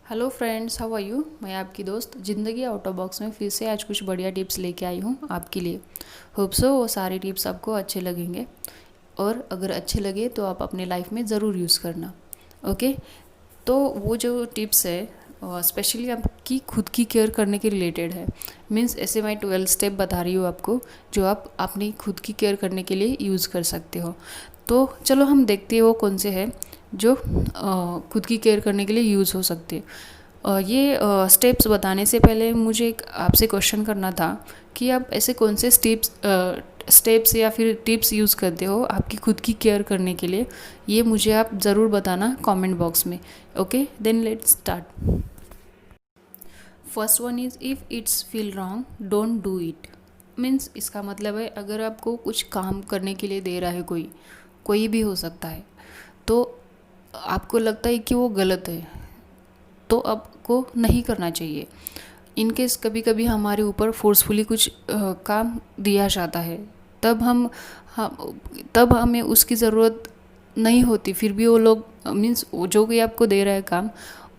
Hello friends, how are you. मैं आपकी दोस्त ज़िंदगी आउट ऑफ बॉक्स में फिर से आज कुछ बढ़िया टिप्स लेके आई हूँ आपके लिए। होप सो वो सारे टिप्स आपको अच्छे लगेंगे, और अगर अच्छे लगे तो आप अपने लाइफ में ज़रूर यूज़ करना। ओके। तो वो जो टिप्स है स्पेशली आपकी खुद की केयर करने के रिलेटेड है। मीन्स ऐसे मैं 12 स्टेप बता रही हूँ आपको, जो आप अपनी खुद की केयर करने के लिए यूज़ कर सकते हो। तो चलो हम देखते हैं वो कौन से हैं जो खुद की केयर करने के लिए यूज़ हो सकते हैं। ये स्टेप्स बताने से पहले मुझे एक आपसे क्वेश्चन करना था कि आप ऐसे कौन से स्टेप्स या फिर टिप्स यूज़ करते हो आपकी खुद की केयर करने के लिए। ये मुझे आप ज़रूर बताना कमेंट बॉक्स में। Okay, then let's start. First one is if it's feel wrong don't do it. Means इसका मतलब है, अगर आपको कुछ काम करने के लिए दे रहा है कोई कोई भी हो सकता है, तो आपको लगता है कि वो गलत है, तो आपको नहीं करना चाहिए। इनकेस कभी कभी हमारे ऊपर फोर्सफुली कुछ काम दिया जाता है, तब तब हमें उसकी ज़रूरत नहीं होती, फिर भी वो लोग मीन्स जो कोई आपको दे रहा है काम,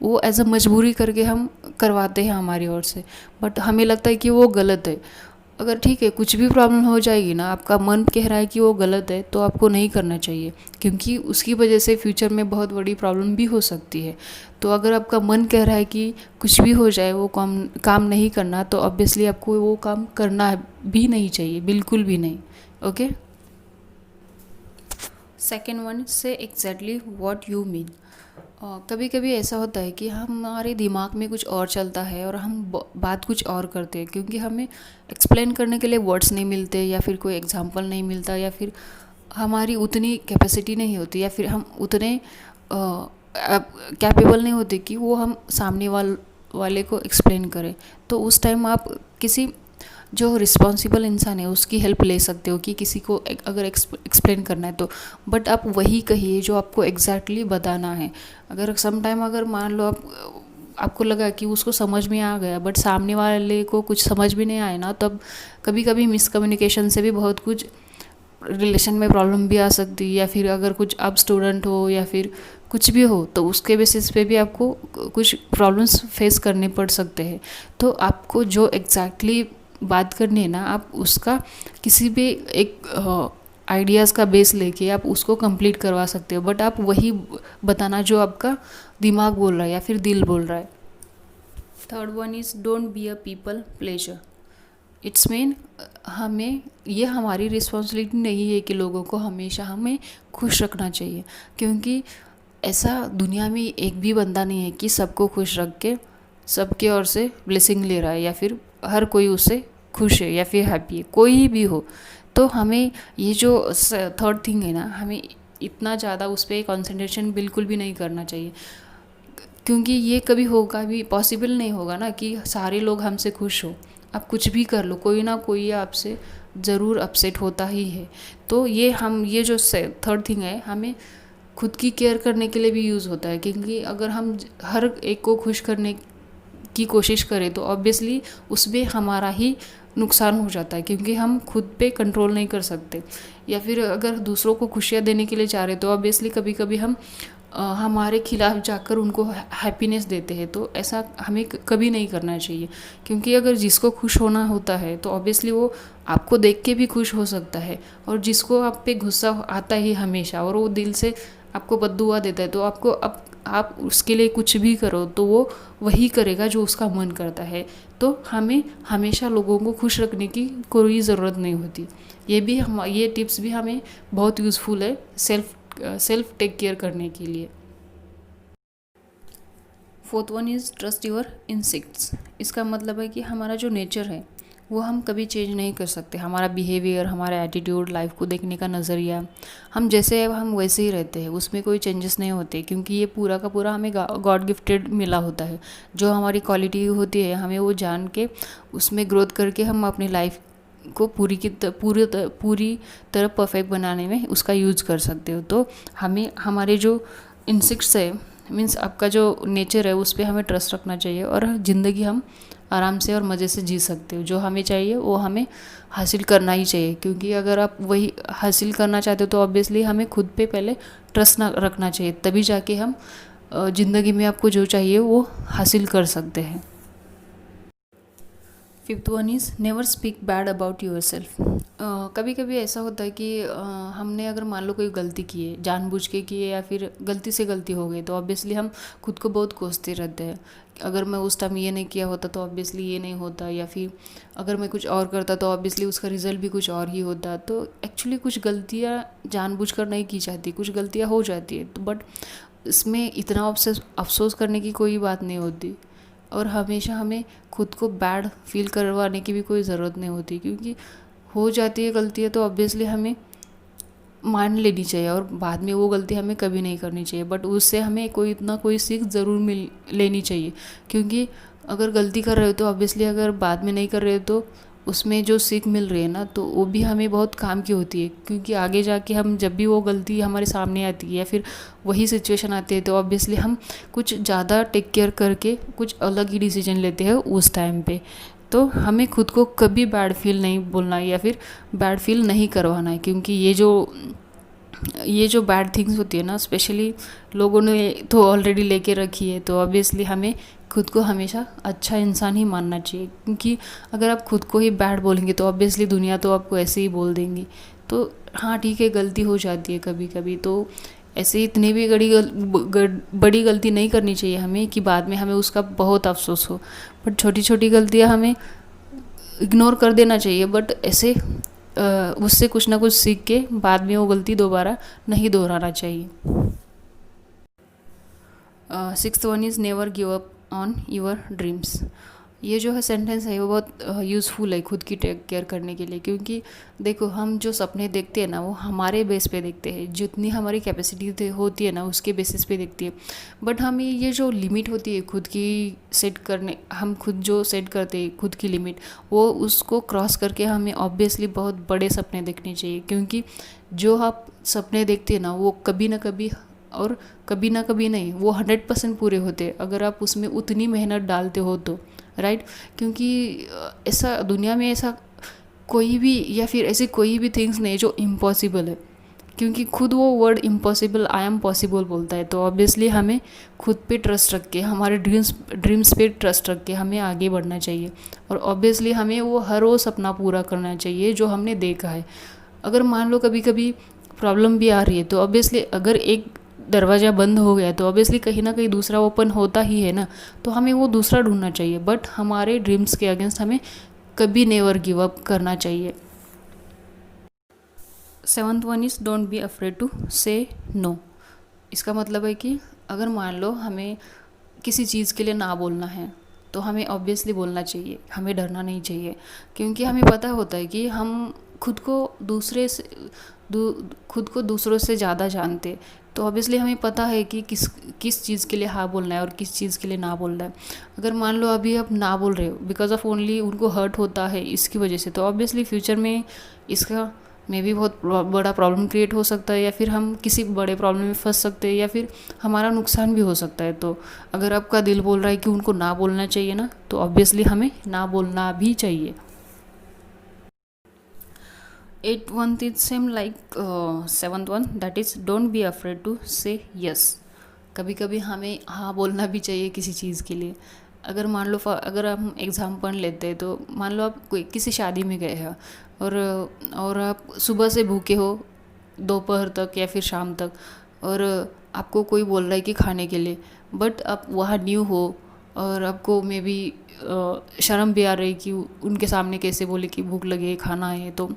वो एज अ मजबूरी करके हम करवाते हैं हमारी ओर से। बट हमें लगता है कि वो गलत है। अगर ठीक है कुछ भी प्रॉब्लम हो जाएगी ना, आपका मन कह रहा है कि वो गलत है, तो आपको नहीं करना चाहिए, क्योंकि उसकी वजह से फ्यूचर में बहुत बड़ी प्रॉब्लम भी हो सकती है। तो अगर आपका मन कह रहा है कि कुछ भी हो जाए वो काम नहीं करना, तो ऑब्वियसली आपको वो काम करना भी नहीं चाहिए, बिल्कुल भी नहीं। ओके। सेकेंड वन से एग्जैक्टली व्हाट यू मीन। कभी कभी ऐसा होता है कि हमारे दिमाग में कुछ और चलता है और हम बात कुछ और करते हैं, क्योंकि हमें एक्सप्लेन करने के लिए वर्ड्स नहीं मिलते, या फिर कोई एग्जांपल नहीं मिलता, या फिर हमारी उतनी कैपेसिटी नहीं होती, या फिर हम उतने कैपेबल नहीं होते कि वो हम सामने वाले को एक्सप्लेन करें। तो उस टाइम आप किसी जो रिस्पॉन्सिबल इंसान है उसकी हेल्प ले सकते हो कि किसी को अगर एक्सप्लेन करना है तो। बट आप वही कहिए जो आपको एग्जैक्टली बताना है। अगर सम टाइम अगर मान लो आपको लगा कि उसको समझ में आ गया, बट सामने वाले को कुछ समझ भी नहीं आया ना, तब कभी कभी मिसकम्युनिकेशन से भी बहुत कुछ रिलेशन में प्रॉब्लम भी आ सकती है। या फिर अगर कुछ आप स्टूडेंट हो या फिर कुछ भी हो, तो उसके बेसिस पे भी आपको कुछ प्रॉब्लम्स फेस करने पड़ सकते हैं। तो आपको जो एग्जैक्टली बात करनी है ना, आप उसका किसी भी एक आइडियाज़ का बेस लेके आप उसको कंप्लीट करवा सकते हो। बट आप वही बताना जो आपका दिमाग बोल रहा है या फिर दिल बोल रहा है। Third one is don't be a people pleasure. It's mean हमें ये हमारी रिस्पॉन्सिबिलिटी नहीं है कि लोगों को हमेशा हमें खुश रखना चाहिए, क्योंकि ऐसा दुनिया में एक भी बंदा नहीं है कि सबको खुश रख के सबके ओर से ब्लेसिंग ले रहा है, या फिर हर कोई उससे खुश है या फिर हैप्पी है, कोई भी हो। तो हमें ये जो थर्ड थिंग है ना, हमें इतना ज़्यादा उस पर कंसंट्रेशन बिल्कुल भी नहीं करना चाहिए, क्योंकि ये कभी होगा भी पॉसिबल नहीं होगा ना कि सारे लोग हमसे खुश हो। आप कुछ भी कर लो, कोई ना कोई आपसे ज़रूर अपसेट होता ही है। तो ये जो थर्ड थिंग है, हमें खुद की केयर करने के लिए भी यूज़ होता है, क्योंकि अगर हम हर एक को खुश करने की कोशिश करें तो ऑब्वियसली उसमें हमारा ही नुकसान हो जाता है, क्योंकि हम खुद पे कंट्रोल नहीं कर सकते। या फिर अगर दूसरों को खुशियाँ देने के लिए चाह रहे तो ऑब्वियसली कभी कभी हम हमारे खिलाफ जाकर उनको हैप्पीनेस देते हैं। तो ऐसा हमें कभी नहीं करना चाहिए, क्योंकि अगर जिसको खुश होना होता है तो ऑब्वियसली वो आपको देख के भी खुश हो सकता है, और जिसको आप पे गुस्सा आता ही हमेशा और वो दिल से आपको बद्दुआ देता है, तो आपको आप उसके लिए कुछ भी करो तो वो वही करेगा जो उसका मन करता है। तो हमें हमेशा लोगों को खुश रखने की कोई ज़रूरत नहीं होती। ये टिप्स भी हमें बहुत यूज़फुल है सेल्फ टेक केयर करने के लिए। Fourth one is trust your instincts. इसका मतलब है कि हमारा जो नेचर है वो हम कभी चेंज नहीं कर सकते। हमारा बिहेवियर, हमारा एटीट्यूड, लाइफ को देखने का नज़रिया, हम जैसे हैं हम वैसे ही रहते हैं, उसमें कोई चेंजेस नहीं होते, क्योंकि ये पूरा का पूरा हमें गॉड गिफ्टेड मिला होता है। जो हमारी क्वालिटी होती है हमें वो जान के उसमें ग्रोथ करके हम अपनी लाइफ को पूरी तरह परफेक्ट बनाने में उसका यूज़ कर सकते हो। तो हमें हमारे जो इंस्टिंक्ट्स है, मीन्स आपका जो नेचर है, उस पर हमें ट्रस्ट रखना चाहिए, और ज़िंदगी हम आराम से और मज़े से जी सकते हो। जो हमें चाहिए वो हमें हासिल करना ही चाहिए, क्योंकि अगर आप वही हासिल करना चाहते हो तो ऑब्वियसली हमें खुद पे पहले ट्रस्ट ना रखना चाहिए, तभी जाके हम ज़िंदगी में आपको जो चाहिए वो हासिल कर सकते हैं। Fifth one is never speak bad about yourself. कभी कभी ऐसा होता है कि हमने अगर मान लो कोई गलती की है, जानबूझ के की है या फिर गलती से गलती हो गई, तो ऑब्वियसली हम खुद को बहुत कोसते रहते हैं। अगर मैं उस टाइम ये नहीं किया होता तो ऑब्वियसली ये नहीं होता, या फिर अगर मैं कुछ और करता तो ऑब्वियसली उसका रिज़ल्ट भी कुछ और ही होता। तो एक्चुअली कुछ गलतियाँ जानबूझ कर नहीं की जाती, कुछ गलतियाँ हो जाती है, तो बट इसमें इतना अफसोस करने की कोई बात नहीं होती। और हमेशा हमें खुद को बैड फील करवाने की भी कोई ज़रूरत नहीं होती, क्योंकि हो जाती है गलतियाँ तो ऑब्वियसली हमें मान लेनी चाहिए और बाद में वो गलती हमें कभी नहीं करनी चाहिए। बट उससे हमें कोई इतना कोई सीख ज़रूर मिल लेनी चाहिए, क्योंकि अगर गलती कर रहे हो तो ऑब्वियसली अगर बाद में नहीं कर रहे हो तो उसमें जो सीख मिल रही है ना, तो वो भी हमें बहुत काम की होती है। क्योंकि आगे जाके हम जब भी वो गलती हमारे सामने आती है या फिर वही सिचुएशन आती है, तो ऑब्वियसली हम कुछ ज़्यादा टेक केयर करके कुछ अलग ही डिसीजन लेते हैं उस टाइम पे। तो हमें खुद को कभी बैड फील नहीं बोलना है या फिर बैड फील नहीं करवाना है, क्योंकि ये जो बैड थिंग्स होती है ना, स्पेशली लोगों ने तो ऑलरेडी लेके रखी है, तो ऑब्वियसली हमें खुद को हमेशा अच्छा इंसान ही मानना चाहिए। क्योंकि अगर आप खुद को ही बैड बोलेंगे तो ऑब्वियसली दुनिया तो आपको ऐसे ही बोल देंगी। तो हाँ ठीक है, गलती हो जाती है कभी कभी, तो ऐसे इतनी भी बड़ी गलती नहीं करनी चाहिए हमें कि बाद में हमें उसका बहुत अफसोस हो। बट छोटी छोटी गलतियाँ हमें इग्नोर कर देना चाहिए, बट ऐसे उससे कुछ ना कुछ सीख के बाद में वो गलती दोबारा नहीं दोहराना चाहिए। Sixth one is never give up on your dreams. ये जो है सेंटेंस है वो बहुत यूज़फुल है खुद की टेक केयर करने के लिए। क्योंकि देखो, हम जो सपने देखते हैं ना वो हमारे बेस पे देखते हैं, जितनी हमारी कैपेसिटी होती है ना उसके बेसिस पे देखती है। बट हमें ये जो लिमिट होती है खुद की सेट करने, हम खुद जो सेट करते हैं खुद की लिमिट, वो उसको क्रॉस करके हमें ऑब्वियसली बहुत बड़े सपने देखने चाहिए। क्योंकि जो आप सपने देखते हैं ना वो कभी ना कभी, और कभी ना कभी नहीं, वो 100% पूरे होते अगर आप उसमें उतनी मेहनत डालते हो तो, राइट। क्योंकि ऐसा दुनिया में ऐसा कोई भी या फिर ऐसी कोई भी थिंग्स नहीं जो इम्पॉसिबल है। क्योंकि खुद वो word impossible I am possible बोलता है। तो ऑब्वियसली हमें खुद पे ट्रस्ट रख के, हमारे ड्रीम्स पे ट्रस्ट रख के हमें आगे बढ़ना चाहिए। और ऑब्वियसली हमें वो हर वो सपना पूरा करना चाहिए जो हमने देखा है। अगर मान लो कभी कभी प्रॉब्लम भी आ रही है, तो ऑब्वियसली अगर एक दरवाज़ा बंद हो गया तो ऑब्वियसली कहीं ना कहीं दूसरा ओपन होता ही है ना, तो हमें वो दूसरा ढूंढना चाहिए। बट हमारे ड्रीम्स के अगेंस्ट हमें कभी नेवर गिव अप करना चाहिए। Seventh one is don't be afraid to say no. इसका मतलब है कि अगर मान लो हमें किसी चीज़ के लिए ना बोलना है तो हमें ऑब्वियसली बोलना चाहिए, हमें डरना नहीं चाहिए। क्योंकि हमें पता होता है कि हम खुद को खुद को दूसरों से ज़्यादा जानते। तो ऑब्वियसली हमें पता है कि किस चीज़ के लिए हाँ बोलना है और किस चीज़ के लिए ना बोलना है। अगर मान लो अभी आप ना बोल रहे हो बिकॉज ऑफ ओनली उनको हर्ट होता है इसकी वजह से, तो ऑब्वियसली फ्यूचर में इसका में भी बहुत बड़ा प्रॉब्लम क्रिएट हो सकता है, या फिर हम किसी बड़े प्रॉब्लम में फंस सकते हैं, या फिर हमारा नुकसान भी हो सकता है। तो अगर आपका दिल बोल रहा है कि उनको ना बोलना चाहिए ना, तो ऑब्वियसली हमें ना बोलना भी चाहिए। 8th one is same like 7th one, that is don't be afraid to say yes। कभी कभी हमें हाँ बोलना भी चाहिए किसी चीज़ के लिए। अगर मान लो अगर हम एग्ज़ाम्पल लेते हैं, तो मान लो आप कोई किसी शादी में गए हैं और आप सुबह से भूखे हो दोपहर तक या फिर शाम तक, और आपको कोई बोल रहा है कि खाने के लिए, बट आप वहाँ न्यू हो और आपको मे बी शर्म भी आ रही कि उनके सामने कैसे बोले कि भूख लगी है, खाना है। तो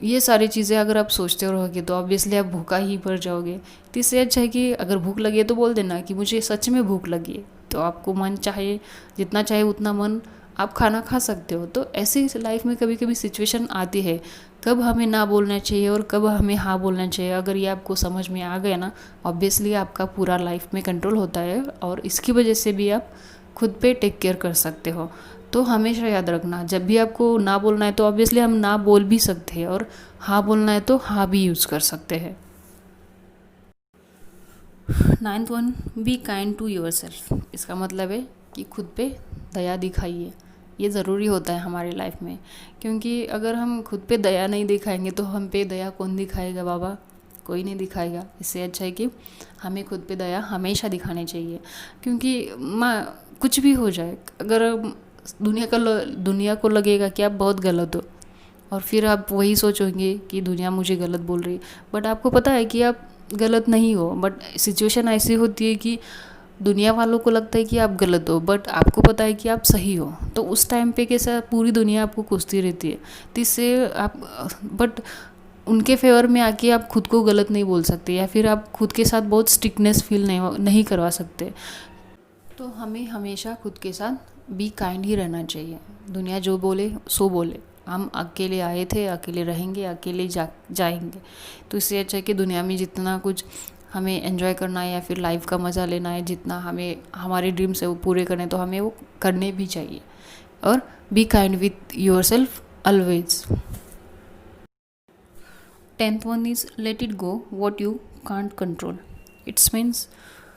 ये सारी चीज़ें अगर आप सोचते रहोगे तो ऑब्वियसली आप भूखा ही पड़ जाओगे। तो इससे अच्छा है कि अगर भूख लगी है तो बोल देना कि मुझे सच में भूख लगी है, तो आपको मन चाहे जितना चाहे उतना मन आप खाना खा सकते हो। तो ऐसी लाइफ में कभी कभी सिचुएशन आती है कब हमें ना बोलना चाहिए और कब हमें हाँ बोलना चाहिए। अगर ये आपको समझ में आ गया ना, ऑब्वियसली आपका पूरा लाइफ में कंट्रोल होता है और इसकी वजह से भी आप खुद पे टेक केयर कर सकते हो। तो हमेशा याद रखना, जब भी आपको ना बोलना है तो ऑब्वियसली हम ना बोल भी सकते हैं, और हाँ बोलना है तो हाँ भी यूज़ कर सकते हैं। 9th one, be kind to yourself. इसका मतलब है कि खुद पे दया दिखाइए। ये ज़रूरी होता है हमारी लाइफ में, क्योंकि अगर हम खुद पे दया नहीं दिखाएंगे तो हम पे दया कौन दिखाएगा बाबा। कोई नहीं दिखाएगा। इससे अच्छा है कि हमें खुद पे दया हमेशा दिखानी चाहिए, क्योंकि कुछ भी हो जाए, अगर दुनिया को लगेगा कि आप बहुत गलत हो, और फिर आप वही सोचोगे कि दुनिया मुझे गलत बोल रही है, बट आपको पता है कि आप गलत नहीं हो, बट सिचुएशन ऐसी होती है कि दुनिया वालों को लगता है कि आप गलत हो, बट आपको पता है कि आप सही हो। तो उस टाइम पे कैसा पूरी दुनिया आपको कोसती रहती है, तो इससे आप बट उनके फेवर में आके आप खुद को गलत नहीं बोल सकते, या फिर आप खुद के साथ बहुत स्ट्रिक्टनेस फील नहीं करवा सकते। तो हमें हमेशा खुद के साथ बी काइंड ही रहना चाहिए। दुनिया जो बोले सो बोले, हम अकेले आए थे, अकेले रहेंगे, अकेले जाएंगे। तो इससे अच्छा है कि दुनिया में जितना कुछ हमें एंजॉय करना है या फिर लाइफ का मज़ा लेना है, जितना हमें हमारे ड्रीम्स है वो पूरे करने, तो हमें वो करने भी चाहिए। और be kind with your self always. 10th one is let it go what you can't control. It's means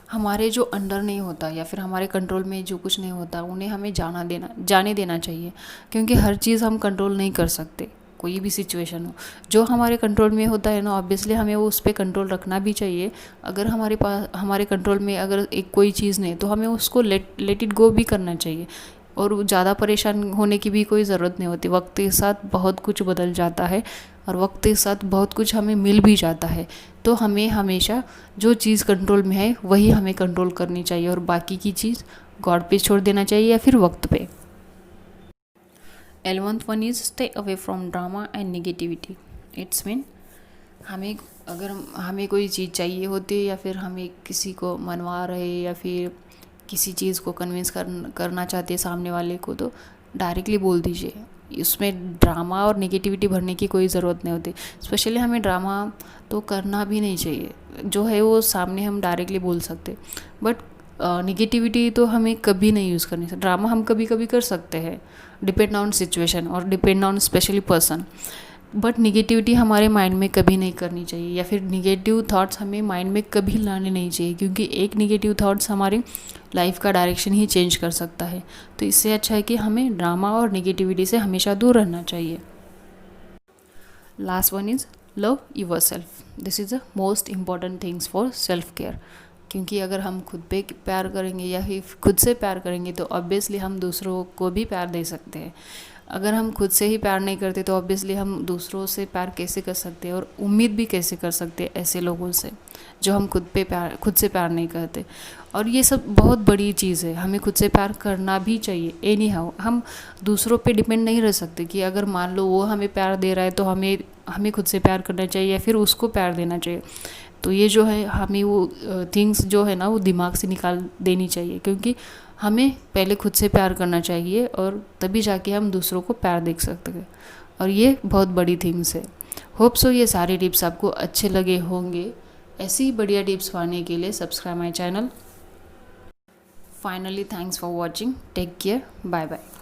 हमारे जो अंडर नहीं होता या फिर हमारे कंट्रोल में जो कुछ नहीं होता, उन्हें हमें जाने देना चाहिए, क्योंकि हर चीज़ हम कंट्रोल नहीं कर सकते। कोई भी सिचुएशन हो, जो हमारे कंट्रोल में होता है ना, ऑब्वियसली हमें वो उस पर कंट्रोल रखना भी चाहिए। अगर हमारे कंट्रोल में अगर एक कोई चीज़ नहीं, तो हमें उसको लेट इट गो भी करना चाहिए। और ज़्यादा परेशान होने की भी कोई ज़रूरत नहीं होती। वक्त के साथ बहुत कुछ बदल जाता है, और वक्त के साथ बहुत कुछ हमें मिल भी जाता है। तो हमें हमेशा जो चीज़ कंट्रोल में है वही हमें कंट्रोल करनी चाहिए, और बाकी की चीज़ गॉड पे छोड़ देना चाहिए या फिर वक्त पे। 11th one is stay away from drama and negativity. It's mean अगर हमें कोई चीज़ चाहिए होती है, या फिर हमें किसी को मनवा रहे, या फिर किसी चीज़ को कन्विंस करना चाहते हैं सामने वाले को, तो डायरेक्टली बोल दीजिए। उसमें ड्रामा और नेगेटिविटी भरने की कोई ज़रूरत नहीं होती। स्पेशली हमें ड्रामा तो करना भी नहीं चाहिए, जो है वो सामने हम डायरेक्टली बोल सकते, बट नेगेटिविटी तो हमें कभी नहीं यूज़ करनी चाहिए। ड्रामा हम कभी कभी कर सकते हैं, डिपेंड ऑन सिचुएशन और depend on specially person, but negativity हमारे माइंड में कभी नहीं करनी चाहिए, या फिर निगेटिव थॉट्स हमें माइंड में कभी लाने नहीं चाहिए, क्योंकि एक निगेटिव थॉट्स हमारी लाइफ का डायरेक्शन ही चेंज कर सकता है। तो इससे अच्छा है कि हमें ड्रामा और निगेटिविटी से हमेशा दूर रहना चाहिए। Last one is love your self. This is the most important things for self care, क्योंकि अगर हम खुद पे प्यार करेंगे या फिर खुद से प्यार करेंगे, तो ऑब्वियसली हम दूसरों को भी प्यार दे सकते हैं। अगर हम खुद से ही प्यार नहीं करते, तो ऑब्वियसली हम दूसरों से प्यार कैसे कर सकते हैं, और उम्मीद भी कैसे कर सकते हैं ऐसे लोगों से जो हम खुद से प्यार नहीं करते। और ये सब बहुत बड़ी चीज़ है, हमें खुद से प्यार करना भी चाहिए। एनी हाउ हम दूसरों पे डिपेंड नहीं रह सकते कि अगर मान लो वो हमें प्यार दे रहा है, तो हमें खुद से प्यार करना चाहिए या फिर उसको प्यार देना चाहिए। तो ये जो है, हमें वो थिंग्स जो है ना, वो दिमाग से निकाल देनी चाहिए, क्योंकि हमें पहले खुद से प्यार करना चाहिए, और तभी जाके हम दूसरों को प्यार दे सकते हैं। और ये बहुत बड़ी थिंग्स है। होप सो ये सारे टिप्स आपको अच्छे लगे होंगे। ऐसी ही बढ़िया टिप्स पाने के लिए subscribe my channel. Finally thanks for watching. Take care, bye bye.